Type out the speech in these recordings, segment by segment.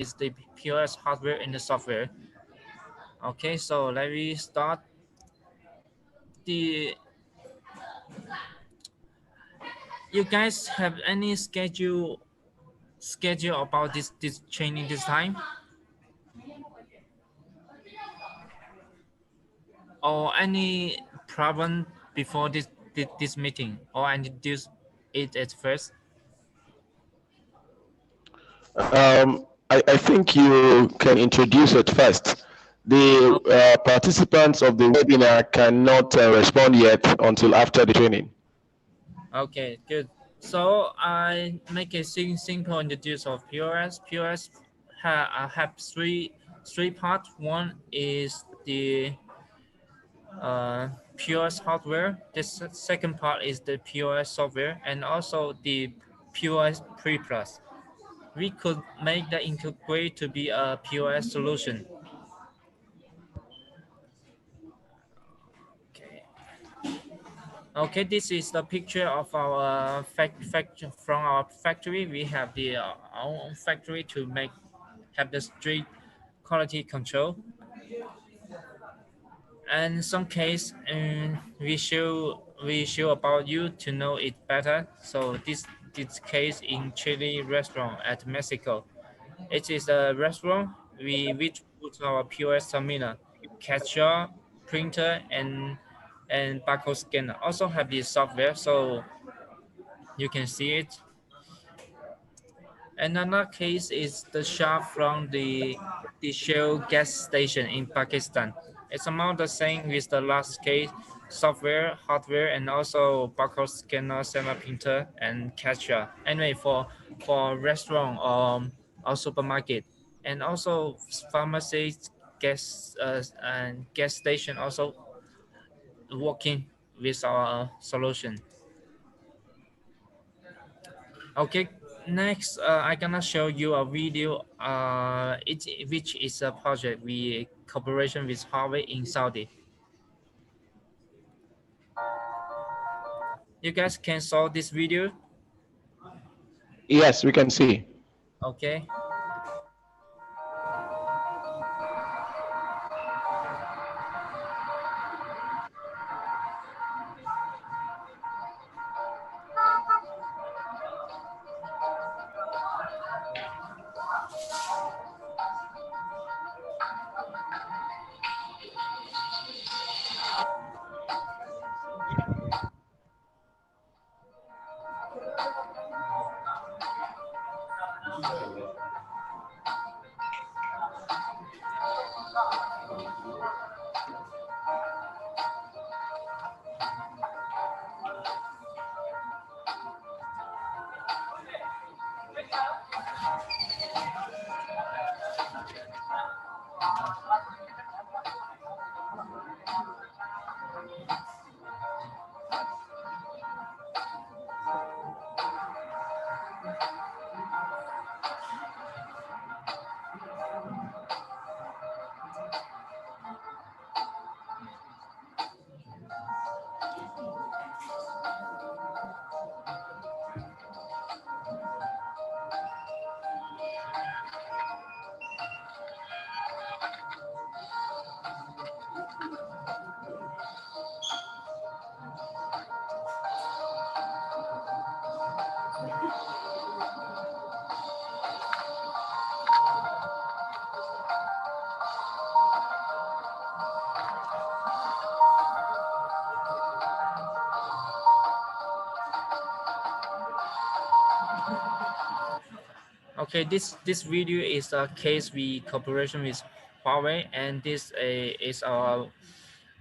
is the P.O.S hardware and the software. Okay, so let me start. The You guys have any schedule about this training this time, or any problem before this meeting, or I introduce it at first? I think you can introduce it first. The Oh, participants of the webinar cannot respond yet until after the training. okay, good. So I make a simple introduction of P.O.S. P.O.S have three parts. One is the P.O.S hardware. The second part is the P.O.S software, and also the P.O.S Pre Plus. We could make that integrate to be a P.O.S solution. Okay. Okay, this is the picture of our from our factory. We have the our own factory to have the strict quality control. And some case, we show about you to know it better. So this case in Chile restaurant at Mexico. It is a restaurant which put our POS terminal, cashier, printer, and barcode scanner. Also have the software, so you can see it. Another case is the shop from the Shell gas station in Pakistan. It's about the same with the last case, software, hardware, and also barcode scanner, semi printer, and cashier. Anyway, for restaurant or supermarket, and also pharmacies, and gas station also working with our solution. Okay, next I'm gonna show you a video which is a project we cooperation with Huawei in Saudi. You guys can saw this video. Yes, we can see. Okay. Okay, this video is a case we cooperation with Huawei, and this is our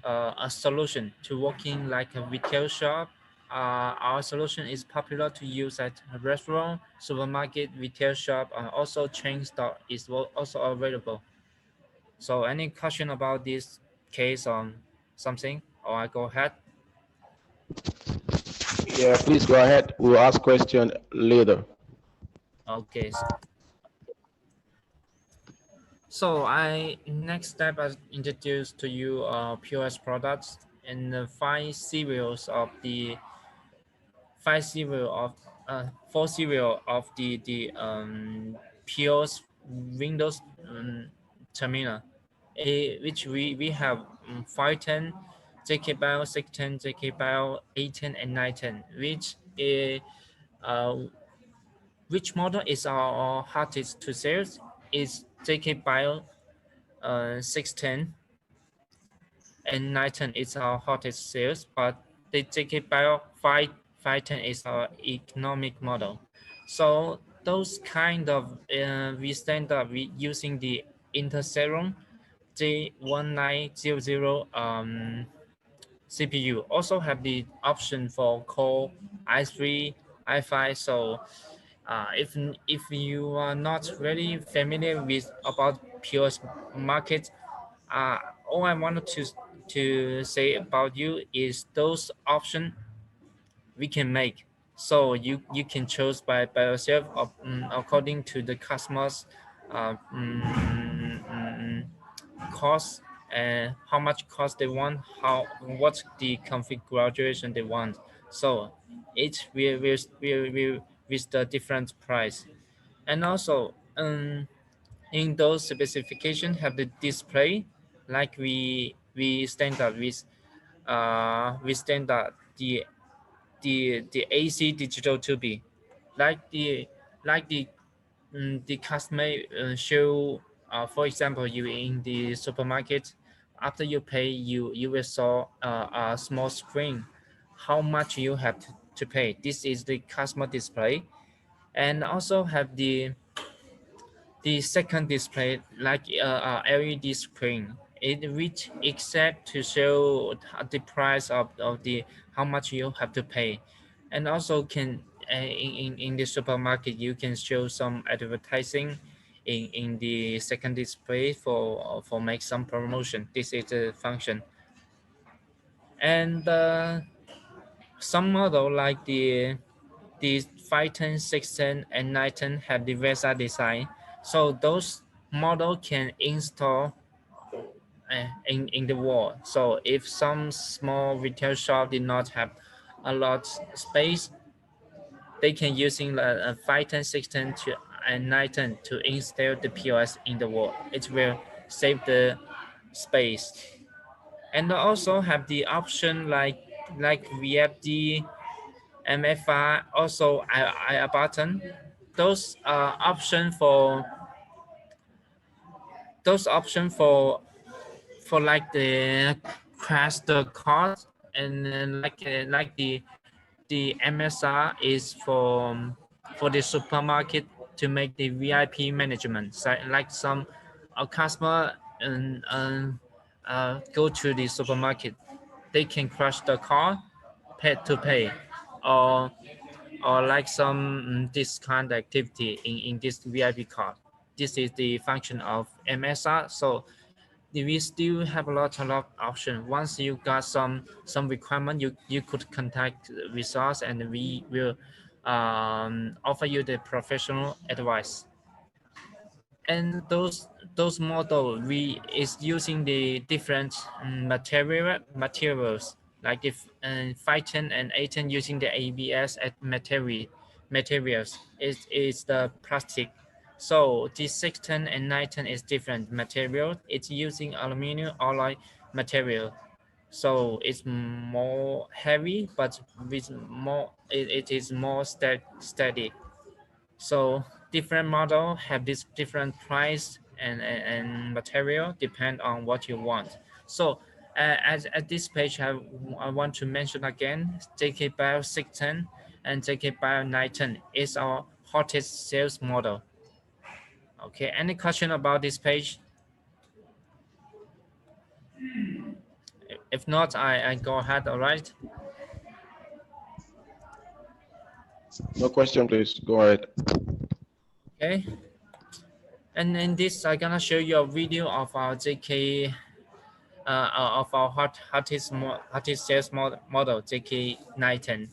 a solution to working like a retail shop. Our solution is popular to use at a restaurant, supermarket, retail shop, and also chain store is also available. So any question about this case on something, or I go ahead? Yeah, please go ahead. We'll ask question later. Okay. So I next step I introduce to you POS products and the five serial of four serial of the POS Windows terminal, which we have 510, JK 610, JK 810, and 910, uh, which model is our hardest to sales is JK 610 and 910 is our hottest sales, but the JK 510 is our economic model. So those kind of we stand up using the Interceron J1900 CPU. Also have the option for Core i3, i5. So if you are not really familiar with about P.O.S market, uh, all I wanted to say about you is those options we can make. So you can choose by yourself according to the customers uh, mm, mm, cost and how much cost they want, how what's the configuration they want. So it will with the different price. And also in those specifications have the display like we standard with standard the AC digital 2B, like the customer show, for example, you in the supermarket, after you pay, you will saw a small screen how much you have to pay. This is the customer display. And also have the second display like LED screen, it which except to show the price of the how much you have to pay. And also can in the supermarket you can show some advertising in the second display for make some promotion. This is the function. And some model like the 510, 610, and 910 have the Versa design. So those model can install in the wall. So if some small retail shop did not have a lot space, they can using a 510, 610 and 910 to install the P.O.S in the wall. It will save the space. And also have the option like VFD, MFI, also I button. Those option for those option for like the crash the card. And then like the MSR is for the supermarket to make the VIP management. So like some a customer go to the supermarket, they can crush the card, pay to pay, or or like some discount activity in this VIP card. This is the function of MSR. So we still have a lot of options. Once you got some requirement, you could contact with us and we will offer you the professional advice. And those model we is using the different materials like if 510 and 810 using the ABS at materials is the plastic. So the 610 and 910 is different material. It's using aluminum alloy material. So it's more heavy, but with more it is more steady. So different model have this different price and material depend on what you want. So at this page, I want to mention again, JK Bio 610 and JK Bio 910 is our hottest sales model. Okay, any question about this page? If not, I go ahead, all right? No question, please. Go ahead. Okay. And in this, I'm gonna show you a video of our JK of our hottest sales model JK 910.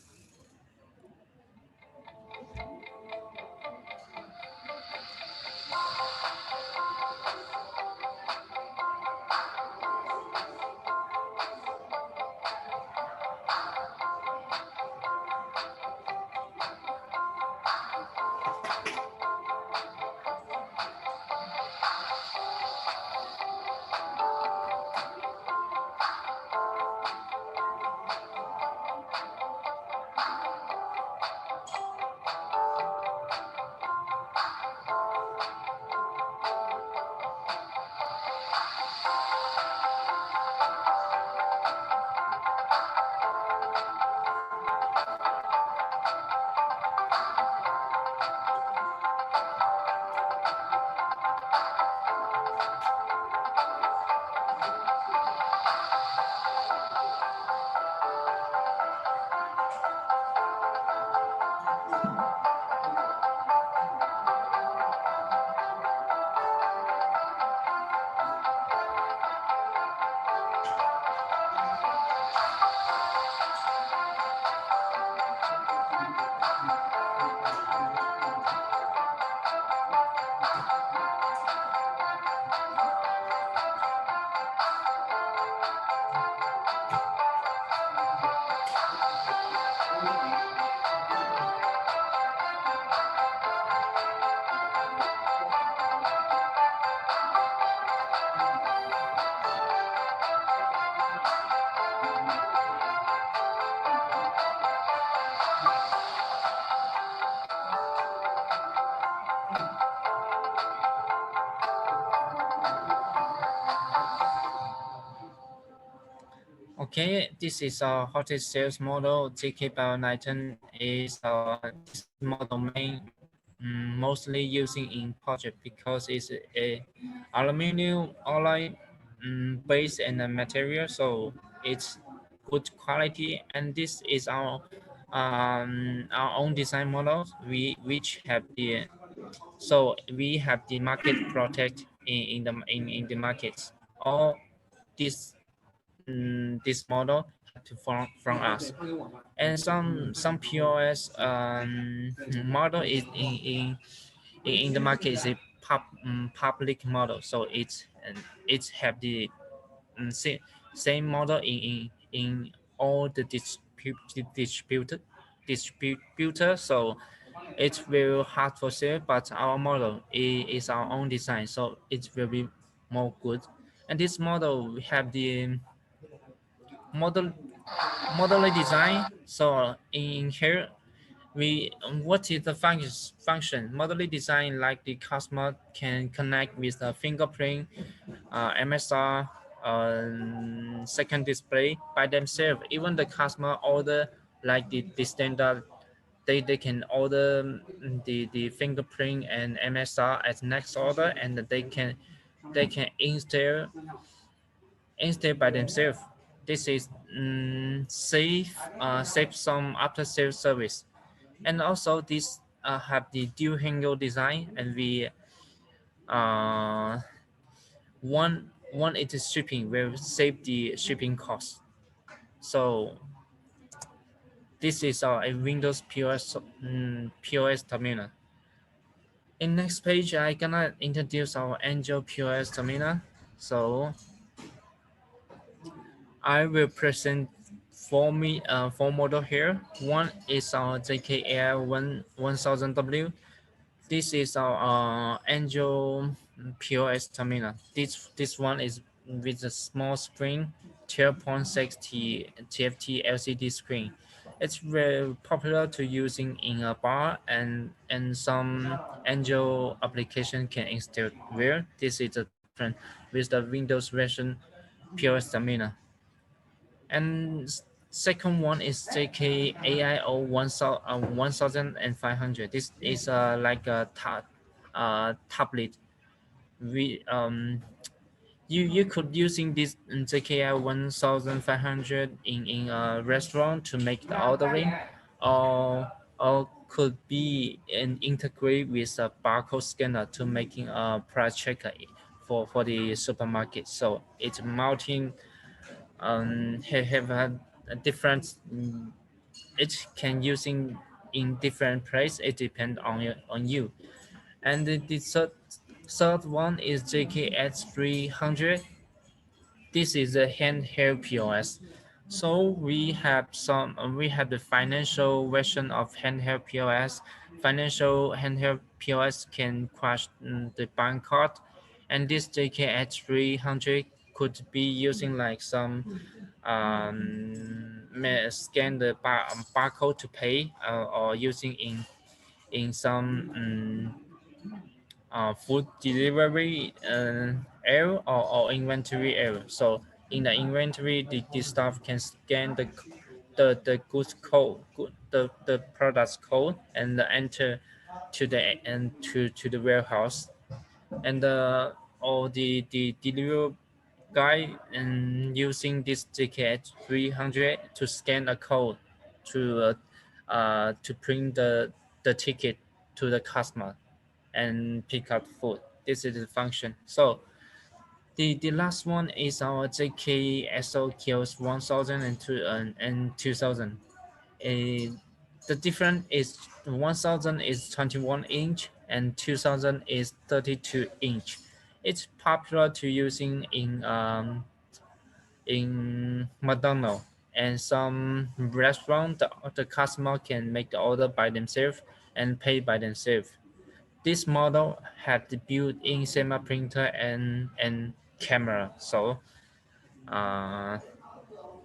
Okay, this is our hottest sales model. JK Bio19 is this model mostly using in project because it's a aluminum alloy base and a material, so it's good quality. And this is our own design models. We which have the so we have the market protect in the markets. All this this model had to from us, and some POS model is in the market is a public model, so it's have the same model in all the distributor, so it's very hard for sale, but our model is our own design, so it will be more good. And this model we have the model modular design. So in here, we what is the function? Modular design, like the customer can connect with the fingerprint, MSR, second display by themselves. Even the customer order like the standard, they can order the fingerprint and MSR as next order, and they can install by themselves. This is save some after sales service, and also this have the dual handle design, and we uh, one it is shipping will save the shipping cost. So this is a Windows POS terminal. In next page, I gonna introduce our Angel POS terminal. So I will present four model here. One is our JKL 1000W. This is our Angel POS terminal. This one is with a small screen, 12.6 TFT LCD screen. It's very popular to using in a bar, and some Angel application can install where this is a different with the Windows version POS terminal. And second one is JK AIO 1500. This is like a tablet. We you could using this JKI 1500 in a restaurant to make the ordering, or could be an integrate with a barcode scanner to making a price checker for the supermarket. So it's mounting have a different it can using in different place. It depends on you. And the third one is JKX 300. This is a handheld POS. So we have the financial version of handheld POS. Financial handheld POS can crush the bank card, and this JKH 300 could be using like some scan the barcode to pay, or using in some food delivery area, or inventory area. So in the inventory, the staff can scan the goods code, the products code, and enter to the warehouse, and or the delivery guy and using this JKH 300 to scan a code to print the ticket to the customer and pick up food. This is the function. So the last one is our JK SOQs 1000 and 2000. The difference is 1000 is 21 inch and 2000 is 32 inch. It's popular to using in McDonald's and some restaurant. The customer can make the order by themselves and pay by themselves. This model had the built-in SEMA printer and camera. So uh,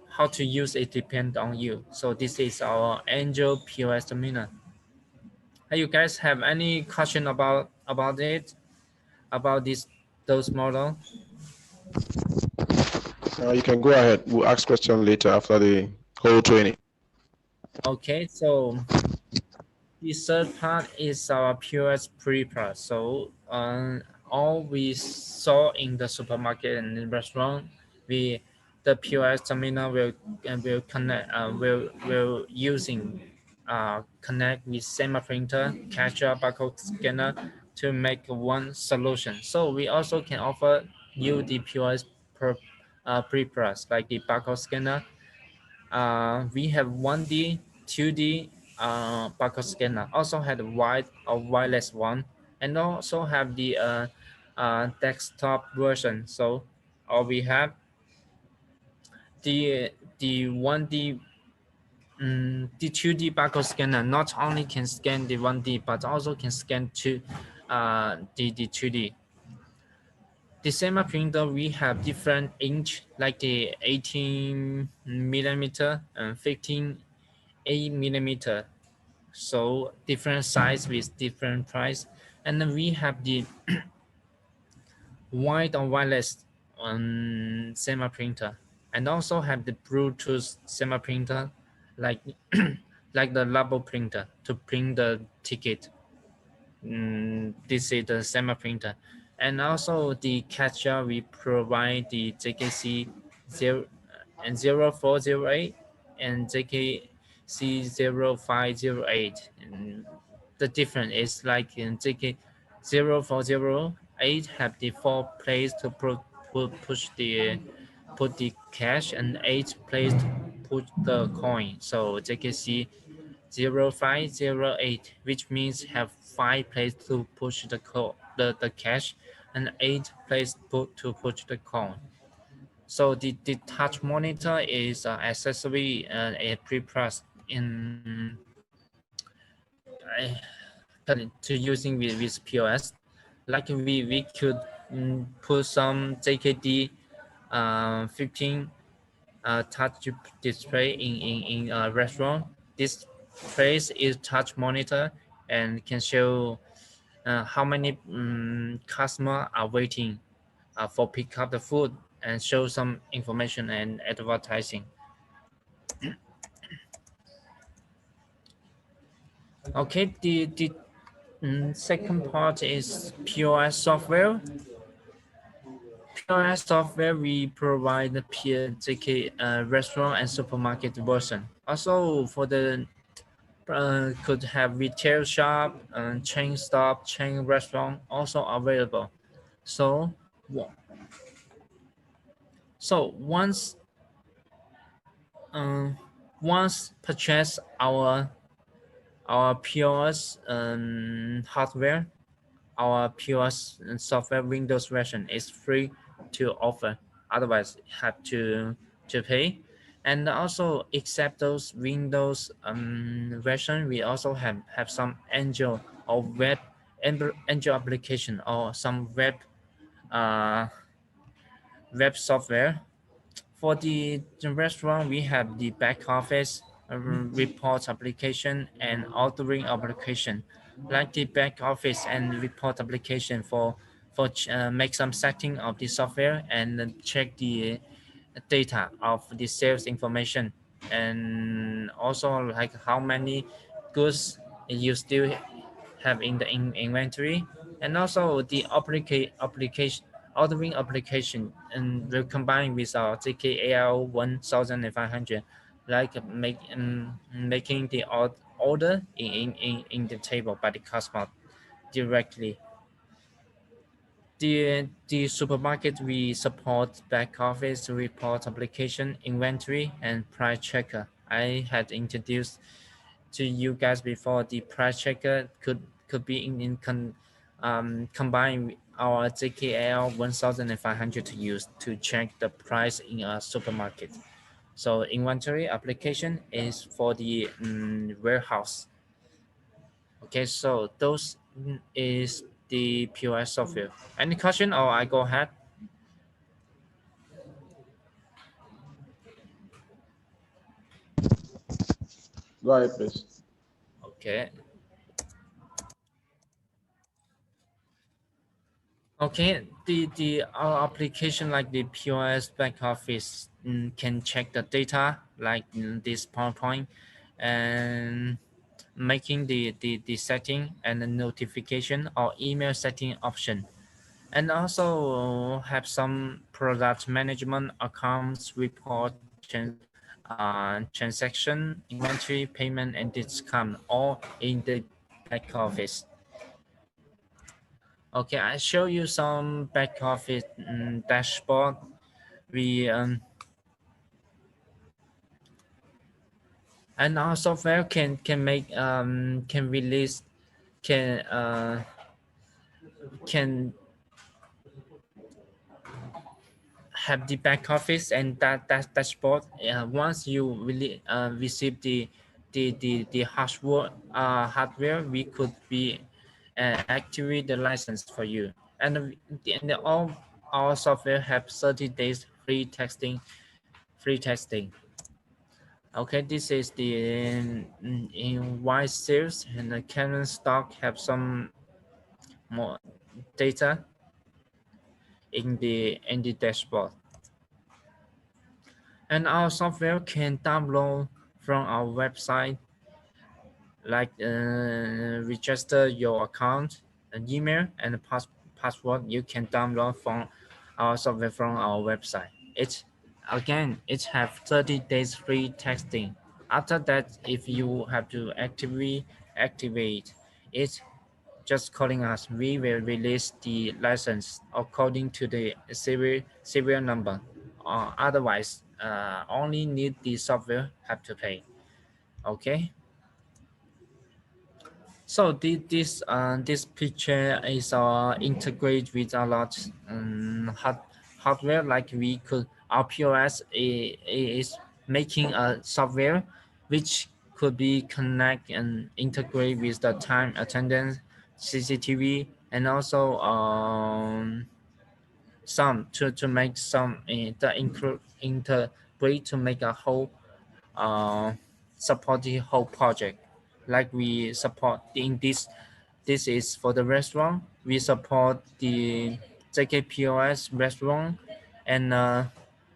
how to use it depends on you. So this is our Angel POS terminal. Hey, you guys have any question about it, about this those model? You can go ahead. We'll ask question later after the whole training. Okay, so the third part is our POS pre-press. So all we saw in the supermarket and the restaurant, we the POS terminal will connect will using connect with SEMA printer, capture barcode scanner to make one solution. So we also can offer you the POS pre-press like the barcode scanner. We have 1D, 2D barcode scanner. Also had a wide or wireless one, and also have the desktop version. So, or we have the the 1D the 2D barcode scanner not only can scan the 1D but also can scan the 2D. The same printer we have different inch like the 18 millimeter and 15 8 millimeter, so different size with different price. And then we have the wide or wireless semi printer, and also have the Bluetooth semi printer like like the label printer to print the ticket. This is the semi printer, and also the catcher we provide the JKC 0 and 0408 and JKC 0508. And the difference is like in JK 0408 have the 4 place to push the put the cash and 8 place to put the coin. So JKC 0508, which means have 5 places to push the cash and 8 places to push the coin. So the touch monitor is accessory a pre-press in to using with POS. Like we could put some JKD 15 touch display in a restaurant. This place is touch monitor and can show how many customer are waiting for pick up the food and show some information and advertising. Okay, the second part is POS software. POS software we provide the PJK restaurant and supermarket version. Also for the could have retail shop, chain stop, chain restaurant also available. So, so um, once purchase our POS hardware, our POS software Windows version is free to offer. Otherwise, have to pay. And also, except those Windows version, we also have some Android or Android application or some uh, web software. For the restaurant, we have the back office report application and ordering application. Like the back office and report application for make some setting of the software and check the data of the sales information, and also like how many goods you still have in the inventory, and also the application ordering application and will combine with our JKAL 1500, like making the order in the table by the customer directly. The supermarket we support back office report application, inventory, and price checker. I had introduced to you guys before. The price checker could be combined with our JKL 1500 to use to check the price in a supermarket. So inventory application is for the warehouse. Okay, so those is the POS software. Any question or I go ahead? Go ahead, please. Okay. Okay, the our application like the P.O.S back office can check the data like this PowerPoint and making the setting and the notification or email setting option, and also have some product management accounts report transaction inventory payment and discount all in the back office. Okay, I show you some back office dashboard. We and our software can release can can have the back office and that dashboard. Once you really receive the hardware, we could be activate the license for you. And all our software have 30 days free testing. Okay, this is the in white sales, and the current stock have some more data in the dashboard. And our software can download from our website, like register your account, an email, and a password. You can download from our software from our website. It have 30 days free testing. After that, if you have to activate it, just calling us. We will release the license according to the serial number. Otherwise, only need the software have to pay. Okay. So this picture is integrated with a lot hardware, like we could our P.O.S is making a software which could be connect and integrate with the time attendance CCTV, and also some to make some the integrate to make a whole uh, support the whole project. Like we support in this is for the restaurant. We support the JKPOS restaurant, and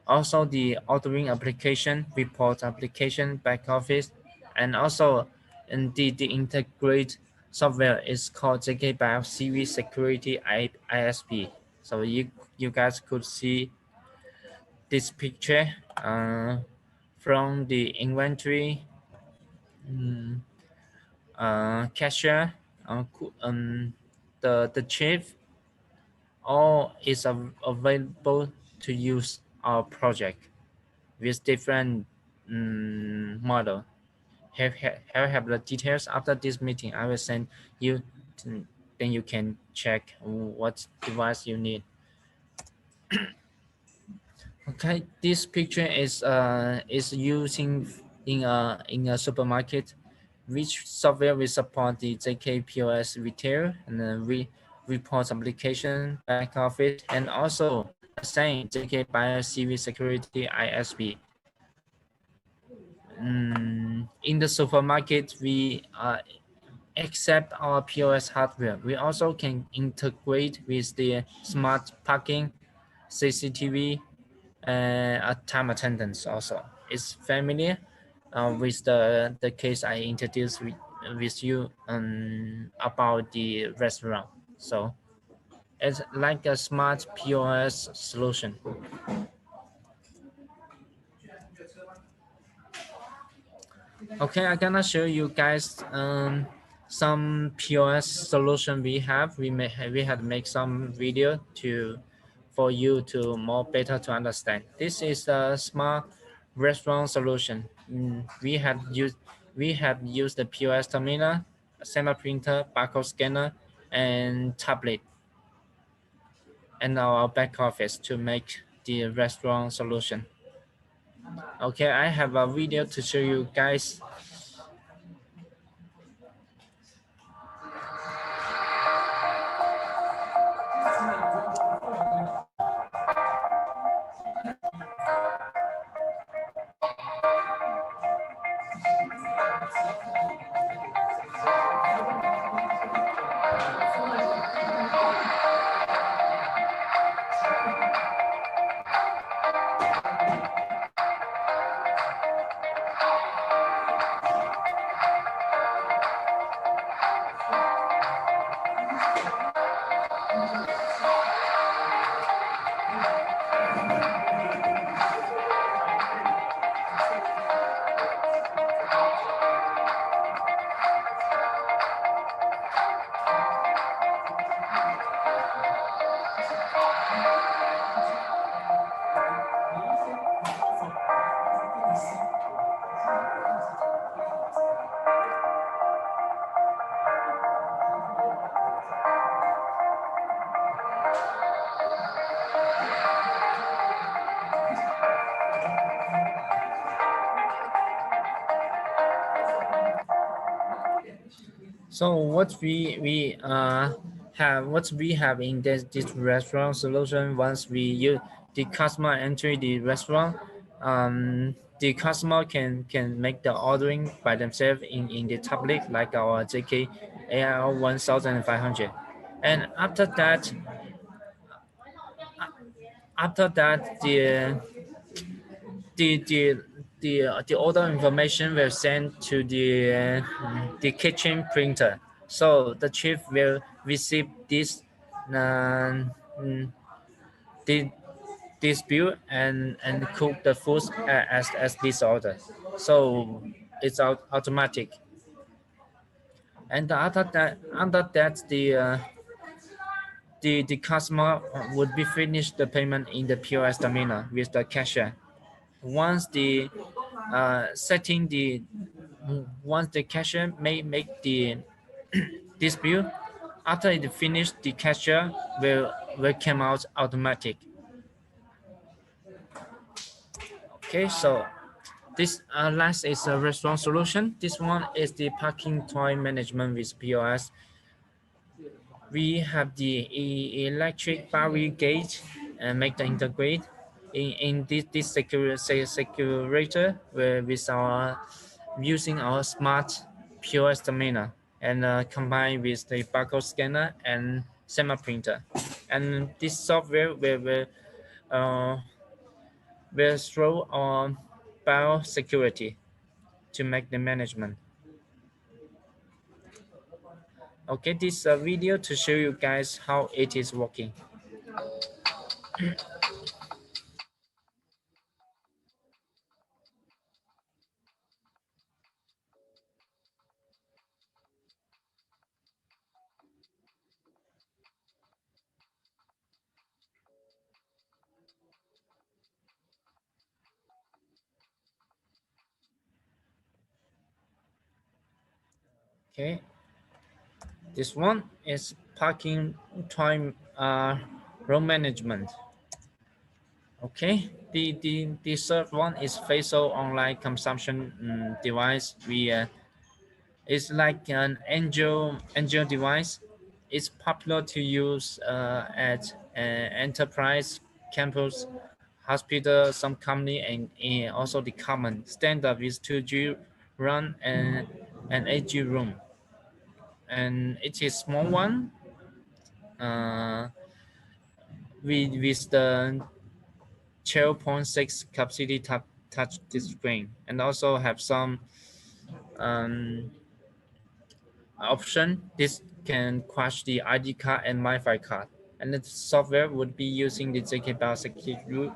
also the ordering application, report application, back office, and also in the integrate software is called JK Bio CV Security ISP. So you guys could see this picture from the inventory, um, cashier, the chief, all is available to use our project with different model. Have the details after this meeting. I will send you, then you can check what device you need. Okay, this picture is using in a supermarket, which software will support the JKPOS retail and report application back office, and also the same JK Bio CV Security ISP. In the supermarket, we accept our P.O.S hardware. We also can integrate with the smart parking, CCTV, time attendance also. It's familiar with the case I introduced with you about the restaurant. So it's like a smart P.O.S solution. Okay, I'm gonna show you guys some P.O.S solution we have. We had make some video for you to more better to understand. This is a smart restaurant solution. We have used the P.O.S terminal, scanner printer, barcode scanner, and tablet, and our back office to make the restaurant solution. Okay, I have a video to show you guys. So what we have in this restaurant solution, once we use the customer enter the restaurant, the customer can make the ordering by themselves in the tablet like our JK AR 1500. And after that the the the order information will send to the kitchen printer. So the chef will receive uh, mm, the, this bill and cook the food as this order. So it's automatic. And after that the customer would be finished the payment in the POS terminal with the cashier. Once the setting the once the cashier may make the this bill, after it finish the cashier will come out automatic. Okay, so this last is a restaurant solution. This one is the parking toy management with POS. We have the electric barrier gate and make the integrate in this securator with our using our smart POS terminal and combined with the barcode scanner and semi printer. And this software uh, will throw on biosecurity to make the management. Okay, this video to show you guys how it is working. Okay, this one is parking time road management. Okay, the third one is facial online consumption device. It's like an angel device. It's popular to use at enterprise, campus, hospital, some company, and also the common standard is 2G run and 8G room. And it is small one uh, with the 12.6 capacity touch screen, and also have some um, option. This can crash the ID card and Wi-Fi card, and the software would be using the Zkteco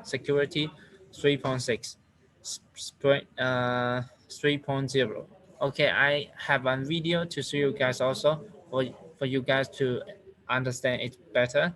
security 3.6 3.0. Okay, I have one video to show you guys also for you guys to understand it better.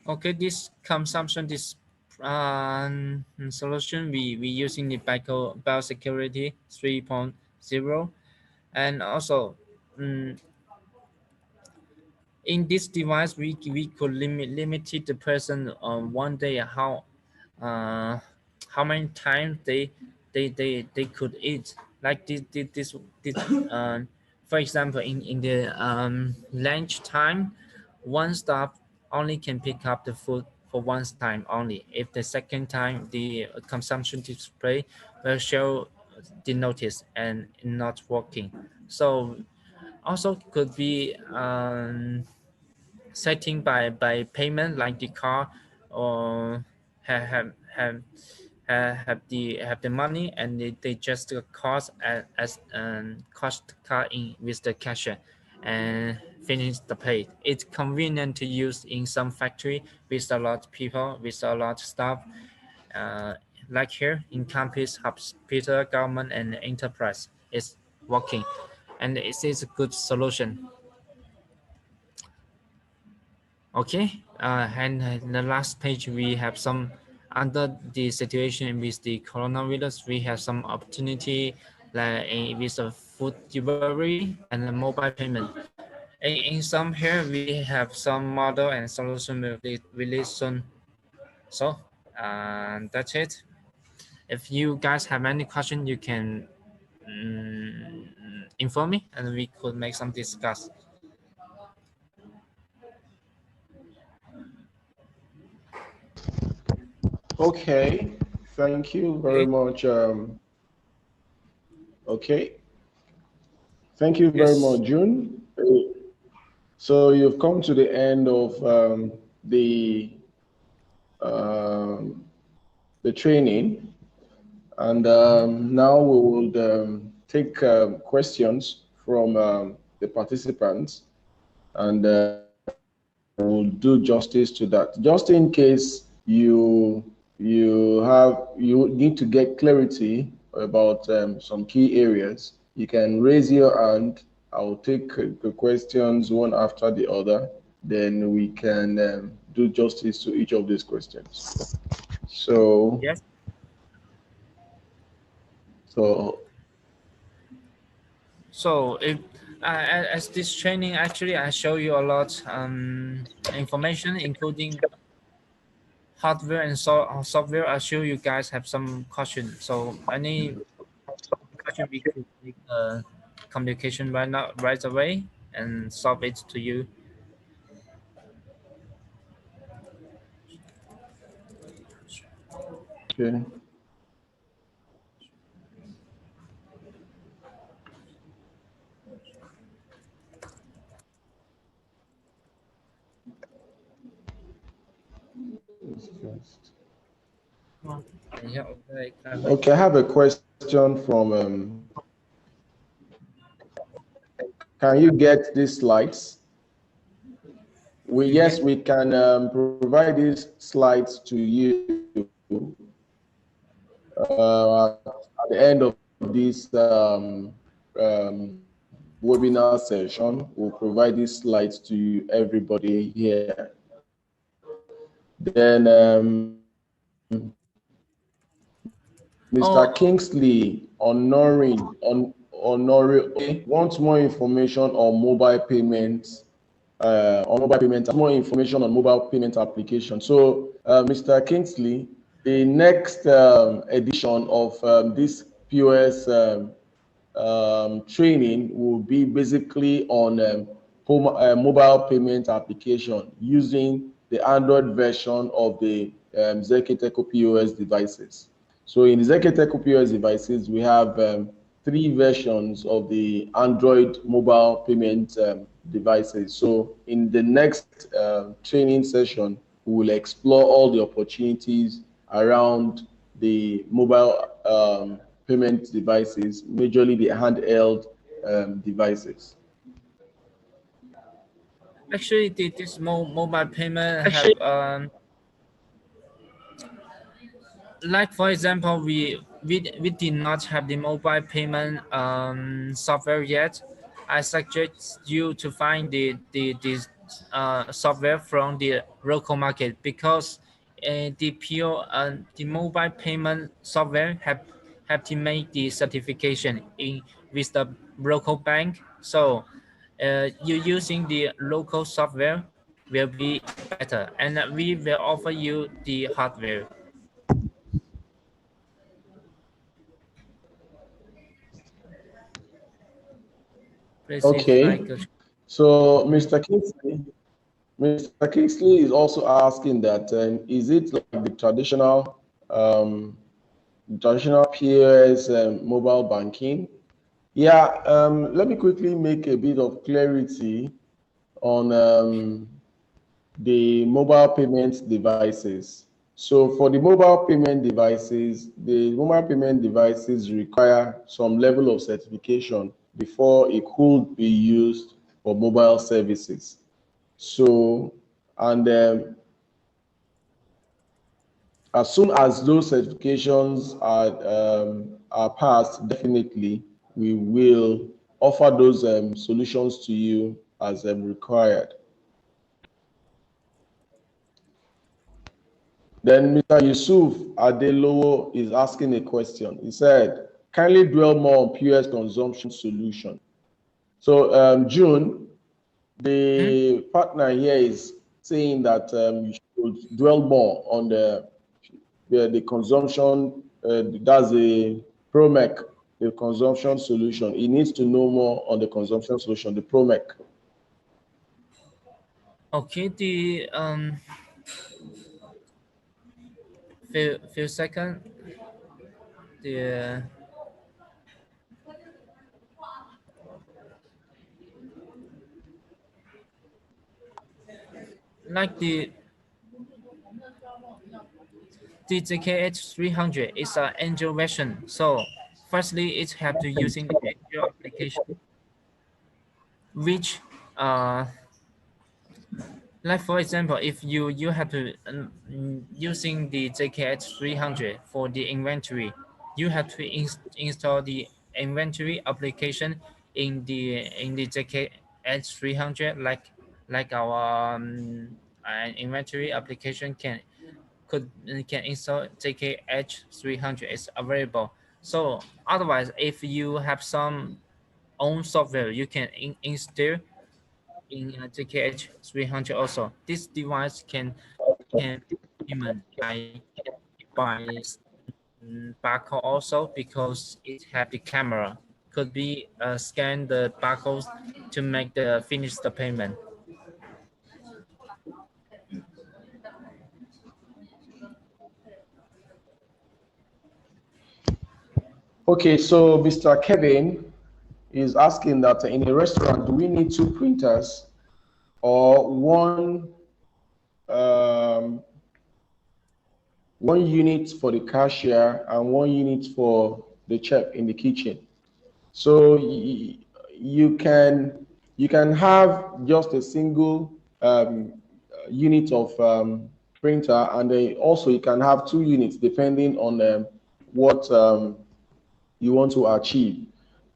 Okay, this consumption, this solution, we using the biosecurity 3.0, and also in this device we could limited the person on one day uh, how many times they could eat, like this for example in the lunch time, one staff only can pick up the food for one time only. If the second time the consumption display will show the notice and not working. So also could be setting by payment like the car or have the money and they just cost as cost card in with the cashier and finish the pay. It's convenient to use in some factory with a lot of people, with a lot of staff, uh, like here in campus, hospital, government, and enterprise. It's working, and it is a good solution. Okay, and the last page we have some under the situation with the coronavirus, we have some opportunity like with a food delivery and a mobile payment. In some here we have some model and solution will be released soon. So that's it. If you guys have any question, you can inform me and we could make some discuss. Okay, thank you very Okay. much. Okay, thank you very Yes. much, June. So you've come to the end of um, the training, and now we will take questions from the participants, and we'll do justice to that. Just in case you need to get clarity about some key areas, you can raise your hand. I'll take the questions one after the other. Then we can do justice to each of these questions. So, Yes. so So if as this training actually I show you a lot information including hardware and software. I show you guys have some question. So any question we could make communication right now right away and solve it to you. okay. Yeah, okay, Okay, I have a question from. Can you get these slides? yeah. Yes, we can provide these slides to you at the end of this webinar session. We'll provide these slides to you, everybody here. Then Mr. Oh, Kingsley Honore wants more information on mobile payments. More information on mobile payment application. So, Mr. Kingsley, the next edition of this P.O.S. training will be basically on mobile payment application using the Android version of the Zkteco P.O.S. devices. So in the Zkteco P.O.S. devices, we have three versions of the Android mobile payment devices. So in the next training session, we will explore all the opportunities around the mobile payment devices, majorly the handheld devices. actually, this mobile payment have like for example, we did not have the mobile payment software yet. I suggest you to find the software from the local market because the mobile payment software have to make the certification in with the local bank. So you using the local software will be better, and we will offer you the hardware. This is like Okay. So, Mr. Kingsley, Mr. Kingsley is also asking that is it like the traditional POS mobile banking? Yeah, let me quickly make a bit of clarity on the mobile payment devices. So for the mobile payment devices require some level of certification before it could be used for mobile services. So, and as soon as those certifications are passed, definitely we will offer those solutions to you as required. Then Mr. Yusuf Adelowo is asking a question. He said, kindly dwell more on POS consumption solution. So June, the partner here is saying that you should dwell more on the consumption, that's a PROMEC, the consumption solution. He needs to know more on the consumption solution, the PROMEC. Okay, the few second. The like the ZKH 300 is an Angel version. So firstly, it have to using the Angel application, which like for example, if you have to using the ZKH 300 for the inventory, you have to install the inventory application in the ZKH 300 like our inventory application can install ZKH 300 is available. So otherwise, if you have some own software, you can install in ZKH 300 also. This device can payment by barcode also because it have the camera. Could be scan the barcodes to make the finish the payment. Okay, so Mr. Kevin is asking that in a restaurant, do we need two printers or um, one unit for the cashier and one unit for the chef in the kitchen? So you can have just a single unit of printer, and then also you can have two units depending on what you want to achieve.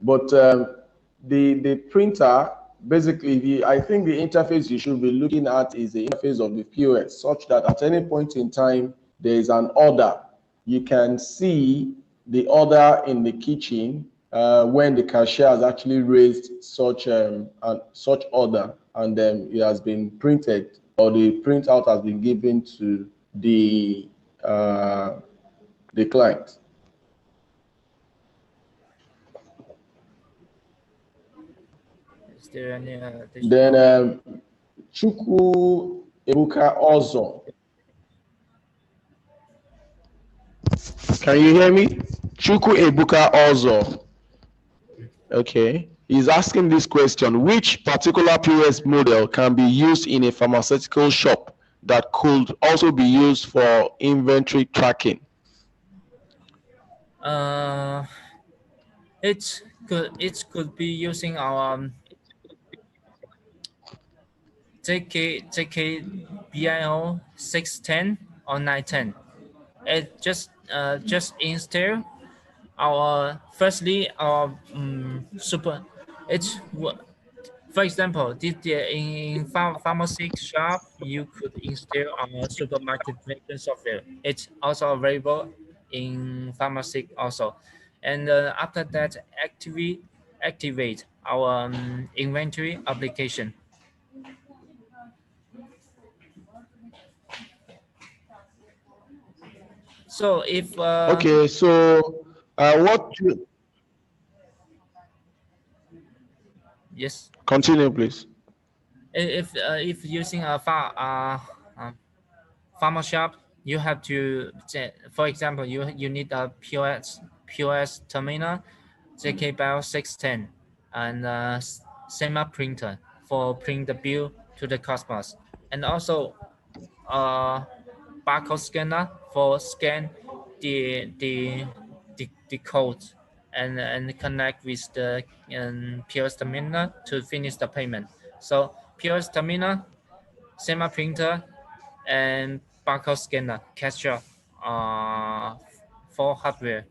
But the printer, basically, I think the interface you should be looking at is the interface of the POS, such that at any point in time there is an order. You can see the order in the kitchen when the cashier has actually raised such order, and then it has been printed, or the printout has been given to uh, the client. Is there any Then additional? Chukwu Ebuka Ozo. Can you hear me? Chukwu Ebuka Ozo. Okay. He's asking this question: which particular POS model can be used in a pharmaceutical shop that could also be used for inventory tracking? Uh, it could be using our JK 610 or 910. It just install our firstly our super. It's for example, in pharmacy shop you could install our supermarket vision software. It's also available in pharmacy also, and after that activate our inventory application. So if Okay, so what? yes. Continue, please. If using a pharma shop, you have to for example, you need a POS terminal, Zkteco 610, and SEMA printer for print the bill to the customers, and also uh, barcode scanner for scan the the the code, and connect with the POS terminal to finish the payment. So POS terminal, SEMA printer, and barcode scanner capture for hardware.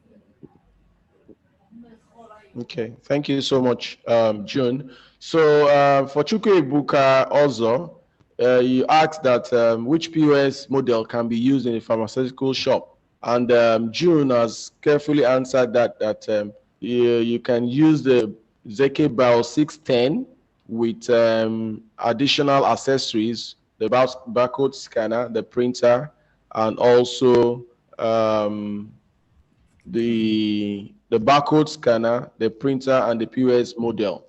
Okay, thank you so much, June. So for Chukwu Ebuka also, you asked that which POS model can be used in a pharmaceutical shop, and June has carefully answered that you can use the Zkteco 610 with additional accessories, the barcode scanner, the printer, and also the barcode scanner, the printer, and the POS model.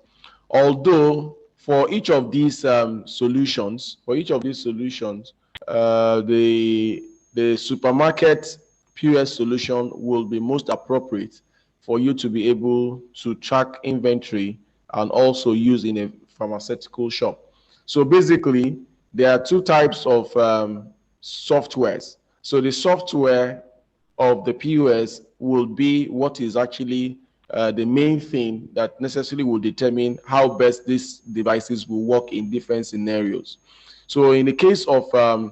Although for each of these solutions, the supermarket POS solution will be most appropriate for you to be able to track inventory and also use in a pharmaceutical shop. So basically, there are two types of softwares. So the software of the POS will be what is actually the main thing that necessarily will determine how best these devices will work in different scenarios. So in the case of a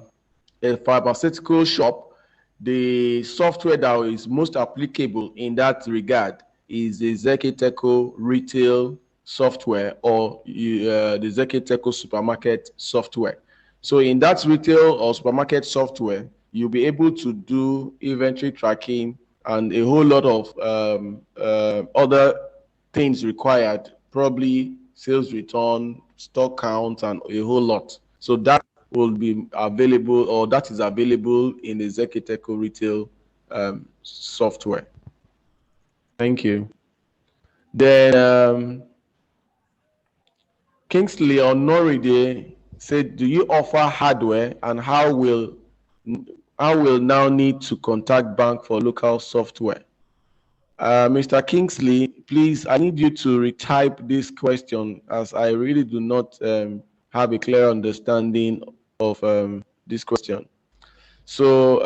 pharmaceutical shop, the software that is most applicable in that regard is the Zkteco retail software or the Zkteco supermarket software. So in that retail or supermarket software, you'll be able to do inventory tracking and a whole lot of other things required, probably sales return, stock count, and a whole lot. So that will be available, or that is available in the Zkteco retail software. Thank you. Then Kingsley or Noride said, "Do you offer hardware, and how will now need to contact bank for local software?" Mr. Kingsley, please, I need you to retype this question as I really do not have a clear understanding of this question. So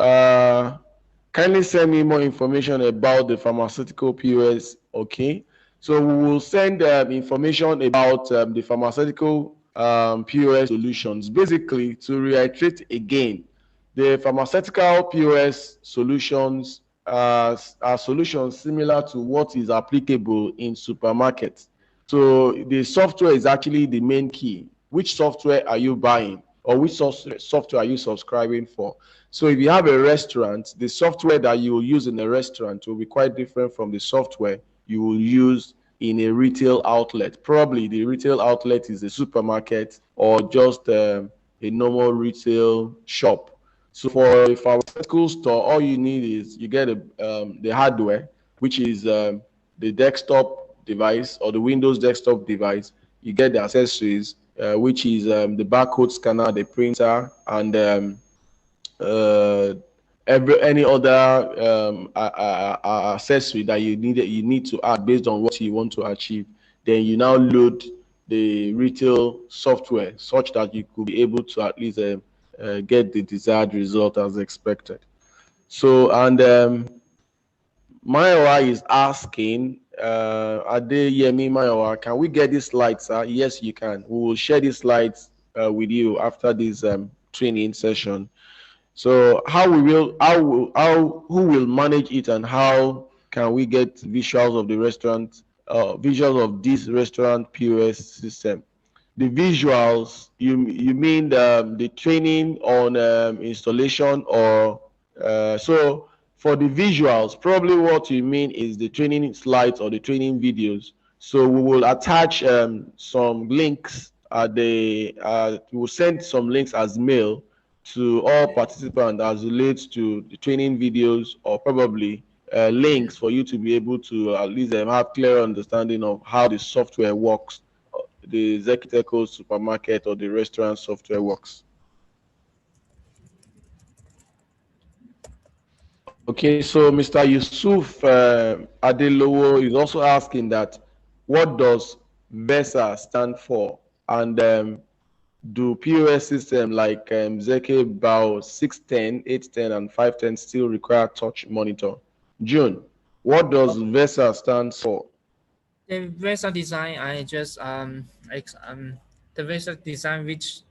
kindly send me more information about the pharmaceutical POS, okay? So we will send information about the pharmaceutical POS solutions. Basically, to reiterate again, the pharmaceutical POS solutions are solutions similar to what is applicable in supermarkets. So the software is actually the main key. Which software are you buying, or which software are you subscribing for? So if you have a restaurant, the software that you will use in a restaurant will be quite different from the software you will use in a retail outlet. Probably the retail outlet is a supermarket or just a normal retail shop. So for a pharmaceutical store, all you need is you get the hardware, which is the desktop device or the Windows desktop device. You get the accessories, which is the barcode scanner, the printer, and uh, any other accessory that you need to add based on what you want to achieve. Then you now load the retail software such that you could be able to at least get the desired result as expected. So, and Mayowa is asking, Adeyemi Mayowa, can we get these slides, sir? Yes, you can. We will share these slides with you after this training session. So who will manage it, and how can we get visuals of the restaurant, visuals of this restaurant POS system? The visuals, you mean the training on installation, or so for the visuals, probably what you mean is the training slides or the training videos. So we will attach some links at we will send some links as mail to all participants as relates to the training videos, or probably links for you to be able to at least have clear understanding of how the software works the Zkteco supermarket or the restaurant software works. Okay, so Mr. Yusuf Adelowo is also asking that what does VESA stand for, and do POS system like Zk Bao 610, 810, and 510 still require touch monitor? June, what does VESA stand for? The vessel design, the vessel design which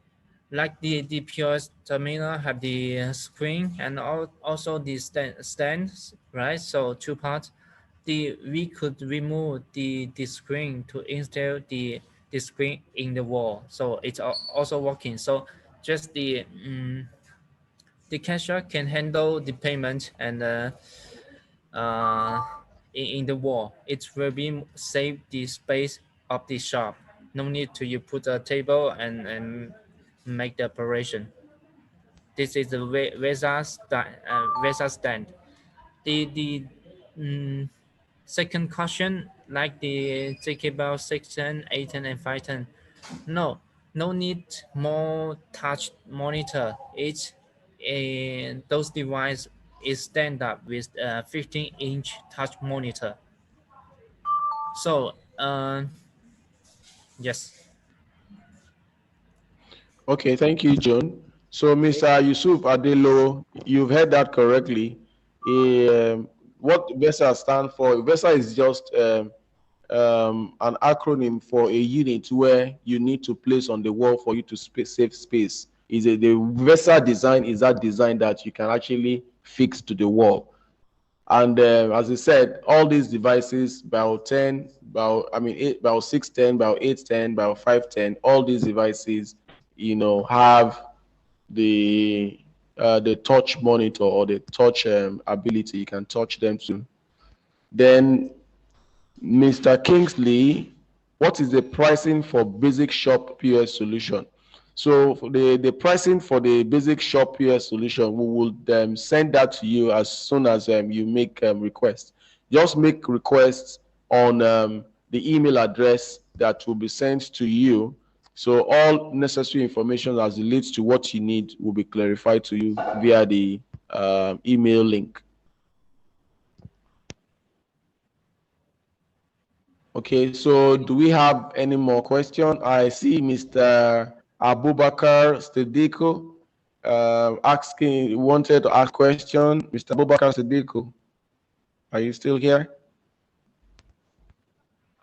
like the P.O.S terminal have the screen and also the stands, right? So two parts. We could remove the screen to install the screen in the wall, so it's also working. So just the cashier can handle the payment and uh, in the wall. It will be save the space of the shop. No need to you put a table and make the operation. This is the Vesa stand. The second caution, like the JK Bell 610, 810, and 510. No, no need more touch monitor. Those device is stand up with a 15-inch touch monitor. So, yes. Okay, thank you, John. So, Mr. Yusuf Adelo, you've heard that correctly. What VESA stands for? VESA is just an acronym for a unit where you need to place on the wall for you to save space. The VESA design is that design that you can actually fix to the wall. And as I said, all these devices, about 10, about 610, about 810, about 510, all these devices, have the touch monitor or the touch ability. You can touch them too. Then, Mr. Kingsley, what is the pricing for basic shop POS solution? So for the pricing for the basic shop POS solution, we will send that to you as soon as you make requests. Just make requests on the email address that will be sent to you. So all necessary information as it relates to what you need will be clarified to you via the email link. Okay, so do we have any more questions? I see Mr. Abubakar Zkteco wanted to ask question. Mr. Abubakar Zkteco, are you still here?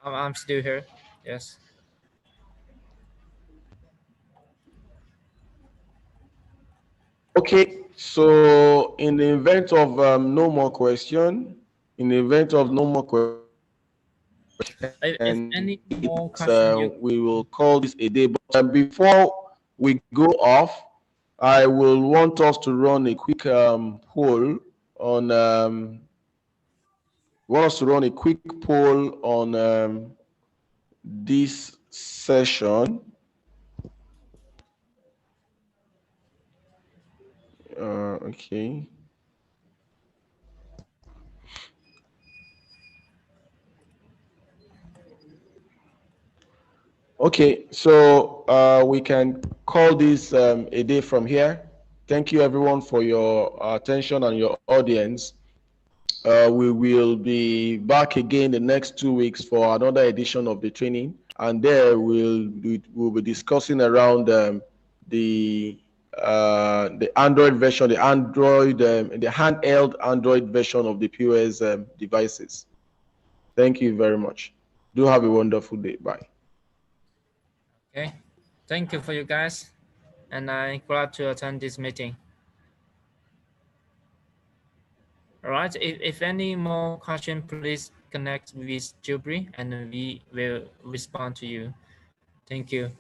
I'm still here. Yes. Okay, so in the event of no more question, If any more question, we will call this a day. But before we go off, I will want us to run a quick poll on this session. Okay. Okay, so we can call this a day from here. Thank you, everyone, for your attention and your audience. We will be back again the next 2 weeks for another edition of the training, and there we'll be discussing around the Android version, the handheld Android version of the P.O.S devices. Thank you very much. Do have a wonderful day. Bye. okay. Thank you for you guys, and I'm glad to attend this meeting. All right. If any more question, please connect with Jubri, and we will respond to you. Thank you.